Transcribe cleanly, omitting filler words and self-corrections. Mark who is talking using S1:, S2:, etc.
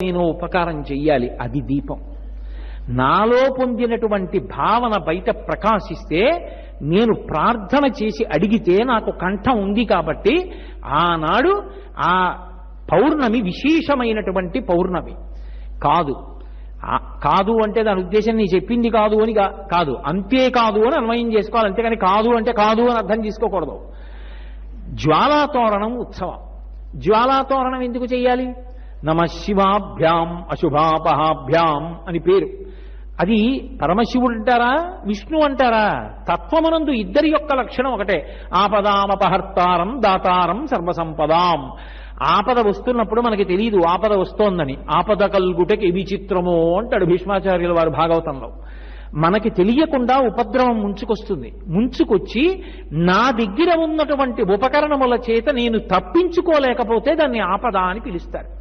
S1: నేను ఉపకారం చెయ్యాలి, అది దీపం. నాలో పొందినటువంటి భావన బయట ప్రకాశిస్తే నేను ప్రార్థన చేసి అడిగితే నాకు కంఠం ఉంది కాబట్టి ఆనాడు ఆ పౌర్ణమి విశేషమైనటువంటి పౌర్ణమి. కాదు అంటే దాని ఉద్దేశం నీ చెప్పింది కాదు అని కాదు, అంతేకాదు అని అన్వయం చేసుకోవాలి, అంతేకాని కాదు అంటే కాదు అని అర్థం చేసుకోకూడదు. జ్వాలాతోరణం ఉత్సవం. జ్వాలాతోరణం ఎందుకు చెయ్యాలి? నమశివాభ్యాం అశుభాపహాభ్యాం అని పేరు. అది పరమశివుడు అంటారా, విష్ణు అంటారా? తత్వమునందు ఇద్దరి యొక్క లక్షణం ఒకటే. ఆపదామపహర్తారం దాతారం సర్వసంపదాం. ఆపద వస్తున్నప్పుడు మనకి తెలియదు ఆపద వస్తోందని. ఆపద కల్గుటకి విచిత్రమో అంటాడు భీష్మాచార్యుల వారు భాగవతంలో. మనకి తెలియకుండా ఉపద్రవం ముంచుకొస్తుంది. ముంచుకొచ్చి నా దగ్గర ఉన్నటువంటి ఉపకరణముల చేత నేను తప్పించుకోలేకపోతే దాన్ని ఆపద అని పిలుస్తారు.